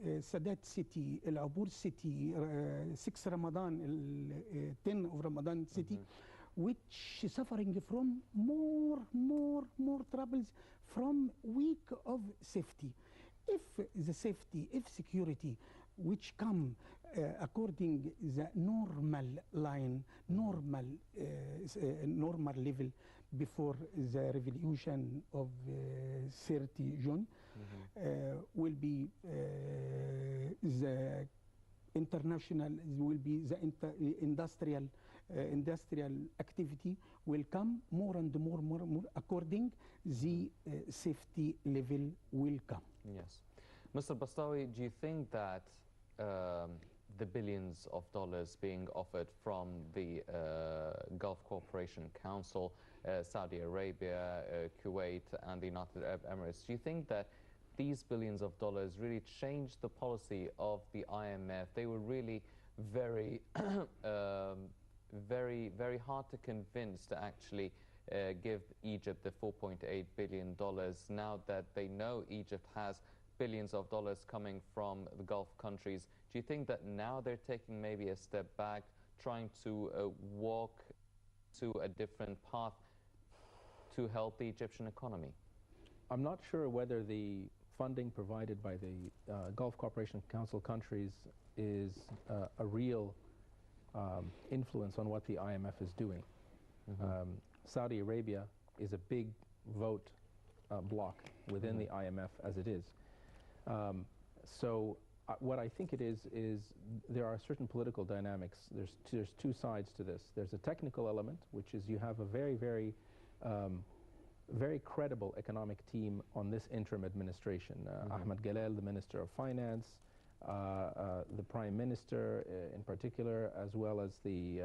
Sadat City, El Abur City, 6 Ramadan, 10 of Ramadan City, which is suffering from more troubles from weak of safety. If the safety, if security, which come according the normal line, normal level before the revolution of 30 June, will be the international, will be the industrial activity will come more and more according the safety level will come. Yes. Mr. Bastawi, do you think that the billions of dollars being offered from the Gulf Cooperation Council, Saudi Arabia, Kuwait and the United Arab Emirates, do you think that these billions of dollars really changed the policy of the IMF? They were really very, very hard to convince to actually give Egypt the $4.8 billion now that they know Egypt has billions of dollars coming from the Gulf countries. Do you think that now they're taking maybe a step back, trying to walk to a different path to help the Egyptian economy? I'm not sure whether the funding provided by the Gulf Cooperation Council countries is a real influence on what the IMF is doing. Saudi Arabia is a big vote block within the IMF as it is. So what I think it is there are certain political dynamics. There's two sides to this. There's a technical element, which is you have a very credible economic team on this interim administration. Ahmed Galal, the Minister of Finance, the Prime Minister in particular, as well as the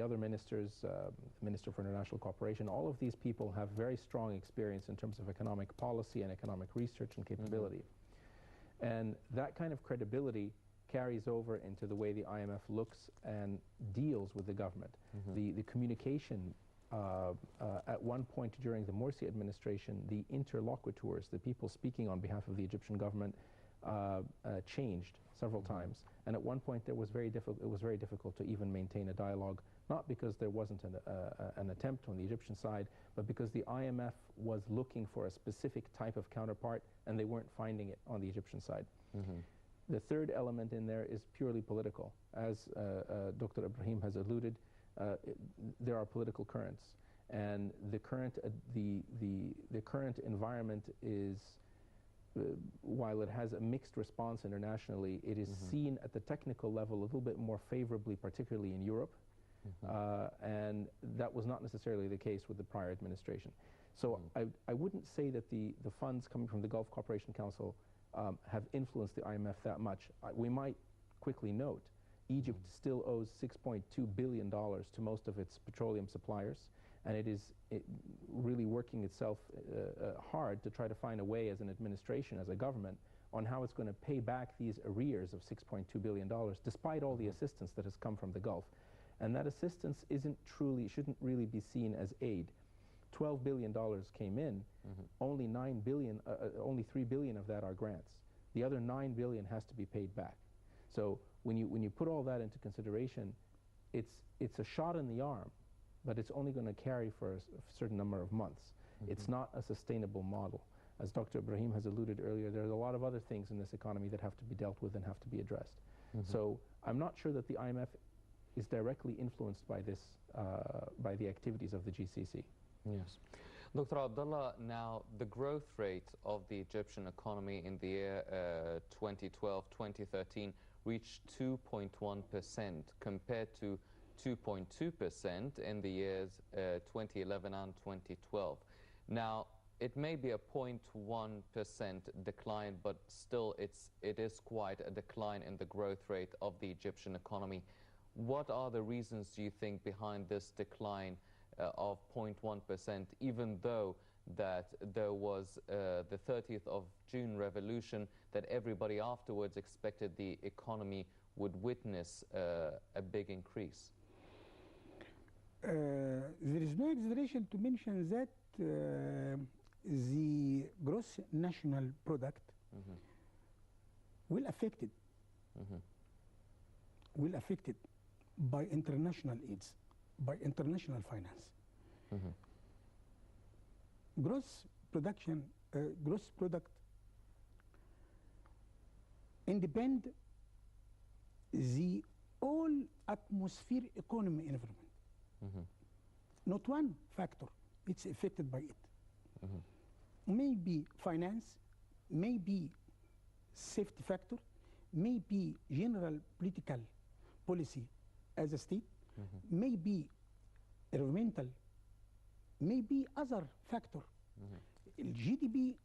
other ministers, the Minister for International Cooperation. All of these people have very strong experience in terms of economic policy and economic research and capability. And that kind of credibility carries over into the way the IMF looks and deals with the government. The communication at one point during the Morsi administration, the interlocutors, the people speaking on behalf of the Egyptian government, changed several times, and at one point it was very difficult to even maintain a dialogue, not because there wasn't an attempt on the Egyptian side, but because the IMF was looking for a specific type of counterpart and they weren't finding it on the Egyptian side. The third element in there is purely political. As Dr. Ibrahim has alluded, there are political currents, and the current environment is, while it has a mixed response internationally, it is seen at the technical level a little bit more favorably, particularly in Europe, and that was not necessarily the case with the prior administration. So I wouldn't say that the funds coming from the Gulf Cooperation Council have influenced the IMF that much. We might quickly note Egypt still owes $6.2 billion to most of its petroleum suppliers, and it is really working itself hard to try to find a way as an administration, as a government, on how it's going to pay back these arrears of $6.2 billion, despite all the assistance that has come from the Gulf. And that assistance shouldn't really be seen as aid. $12 billion came in, only $3 billion of that are grants. The other $9 billion has to be paid back. So when you put all that into consideration, it's a shot in the arm, but it's only going to carry for a certain number of months. It's not a sustainable model. As Dr. Ibrahim has alluded earlier, there's a lot of other things in this economy that have to be dealt with and have to be addressed. So I'm not sure that the IMF is directly influenced by this, by the activities of the GCC. Yes. Dr. Abdullah, now the growth rate of the Egyptian economy in the year 2012-2013 reached 2.1% compared to 2.2% in the years 2011 and 2012. Now, it may be a 0.1% decline, but still it is quite a decline in the growth rate of the Egyptian economy. What are the reasons, do you think, behind this decline of 0.1%, even though that there was the 30th of June revolution that everybody afterwards expected the economy would witness a big increase? There is no exaggeration to mention that the gross national product will affect it. Will affect it by international aids, by international finance. Gross production, gross product independ the all atmosphere economy environment. Not one factor, it's affected by it. Maybe finance, maybe safety factor, maybe general political policy as a state, maybe environmental, maybe other factor. GDP,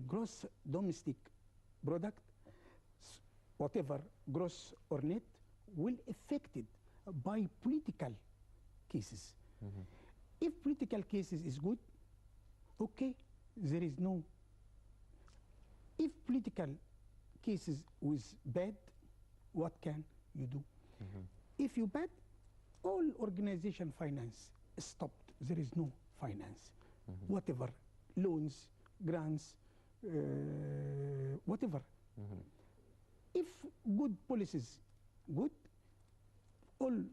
gross domestic product, whatever gross or net, will affected by political cases. If political cases is good, okay, there is no. If political cases was bad, what can you do? If you bad, all organization finance stopped. There is no finance. Whatever, loans, grants, whatever. If good policies, good, all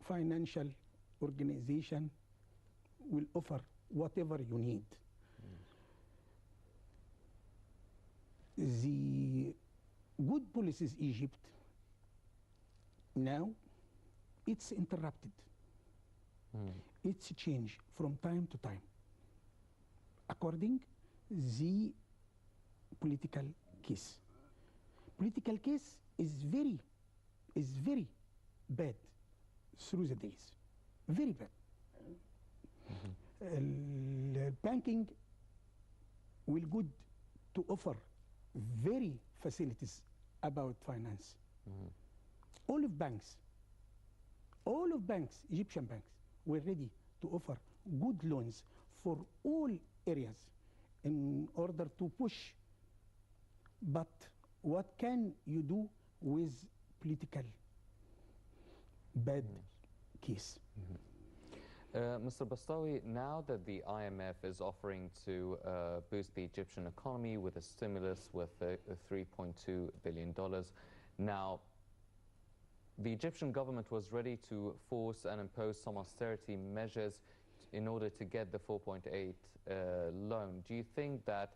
financial organization will offer whatever you need. The good policies Egypt, now it's interrupted. It's changed from time to time according the political case. Political case is very bad through the days, very bad. Banking will good to offer very facilities about finance. All of banks, Egyptian banks, were ready to offer good loans for all areas in order to push. But what can you do with political bad case? Mr. Bastawi, now that the IMF is offering to boost the Egyptian economy with a stimulus with $3.2 billion, now the Egyptian government was ready to force and impose some austerity measures in order to get the 4.8 loan. Do you think that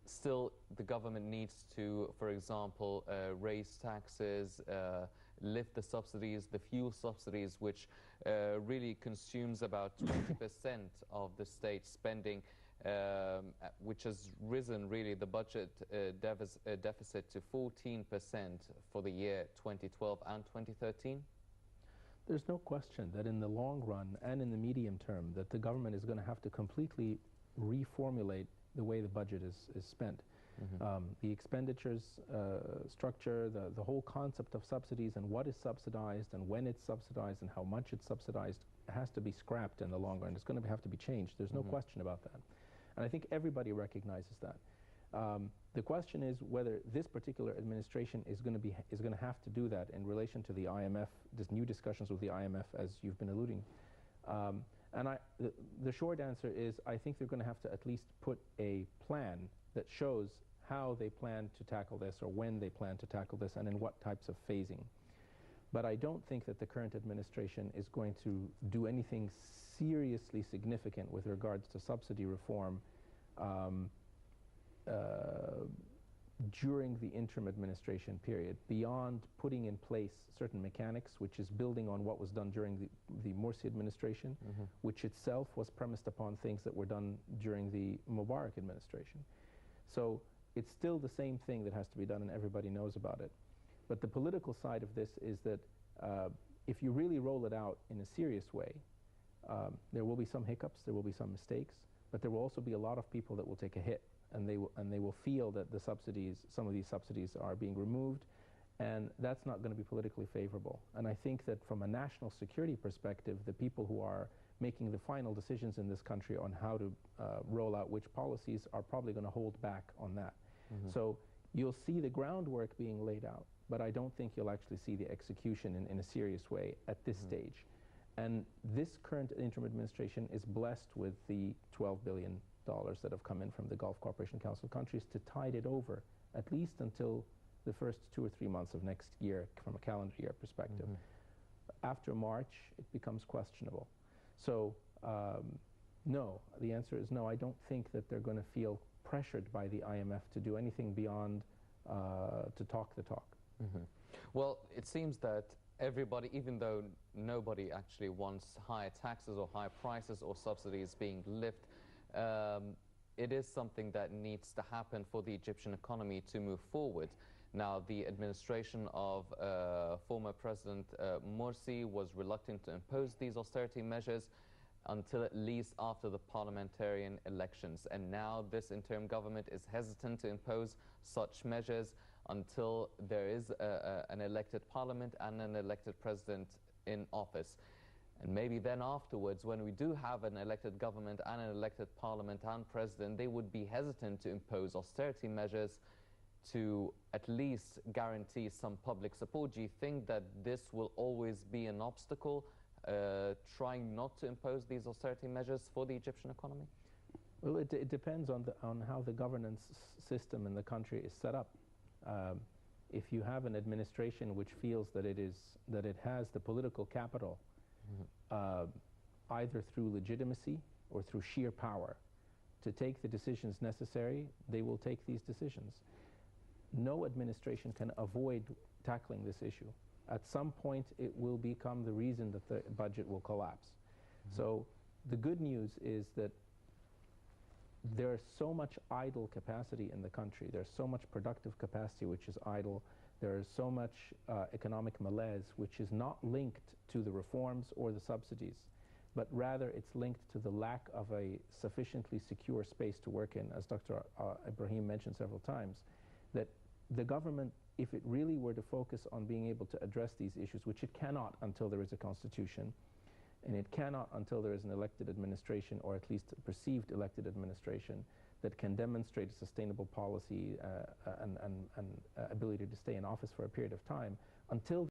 still the government needs to, for example, raise taxes, lift the subsidies, the fuel subsidies, which really consumes about 20% of the state spending, which has risen really the budget deficit to 14% for the year 2012 and 2013? There's no question that in the long run and in the medium term that the government is going to have to completely reformulate the way the budget is spent. The expenditures structure, the whole concept of subsidies and what is subsidized and when it's subsidized and how much it's subsidized has to be scrapped in the long run. It's going to have to be changed. There's no question about that. And I think everybody recognizes that. The question is whether this particular administration is going to have to do that in relation to the IMF, this new discussions with the IMF, as you've been alluding. And the short answer is I think they're going to have to at least put a plan that shows how they plan to tackle this or when they plan to tackle this and in what types of phasing. But I don't think that the current administration is going to do anything seriously significant with regards to subsidy reform during the interim administration period, beyond putting in place certain mechanics, which is building on what was done during the Morsi administration, which itself was premised upon things that were done during the Mubarak administration. So it's still the same thing that has to be done, and everybody knows about it. But the political side of this is that if you really roll it out in a serious way, there will be some hiccups, there will be some mistakes, but there will also be a lot of people that will take a hit, and they will feel that the subsidies, some of these subsidies are being removed, and that's not going to be politically favorable. And I think that from a national security perspective, the people who are making the final decisions in this country on how to roll out which policies are probably going to hold back on that. So you'll see the groundwork being laid out, but I don't think you'll actually see the execution in a serious way at this stage. And this current interim administration is blessed with the $12 billion that have come in from the Gulf Cooperation Council countries to tide it over at least until the first 2 or 3 months of next year from a calendar year perspective. After March, it becomes questionable. So no, the answer is no. I don't think that they're going to feel pressured by the IMF to do anything beyond to talk the talk. Well, it seems that everybody, even though nobody actually wants higher taxes or higher prices or subsidies being lifted, it is something that needs to happen for the Egyptian economy to move forward. Now, the administration of former President Morsi was reluctant to impose these austerity measures until at least after the parliamentarian elections. And now this interim government is hesitant to impose such measures until there is an elected parliament and an elected president in office. And maybe then afterwards, when we do have an elected government and an elected parliament and president, they would be hesitant to impose austerity measures to at least guarantee some public support. Do you think that this will always be an obstacle, trying not to impose these austerity measures for the Egyptian economy? Well, it depends on how the governance system in the country is set up. If you have an administration which feels that it has the political capital, either through legitimacy or through sheer power, to take the decisions necessary, they will take these decisions. No administration can avoid tackling this issue. At some point, it will become the reason that the budget will collapse. So the good news is that there's so much idle capacity in the country. There's so much productive capacity which is idle. There is so much economic malaise which is not linked to the reforms or the subsidies, but rather it's linked to the lack of a sufficiently secure space to work in, as Dr. Ibrahim mentioned several times, that the government, if it really were to focus on being able to address these issues, which it cannot until there is a constitution, and it cannot until there is an elected administration, or at least a perceived elected administration, that can demonstrate a sustainable policy and ability to stay in office for a period of time, until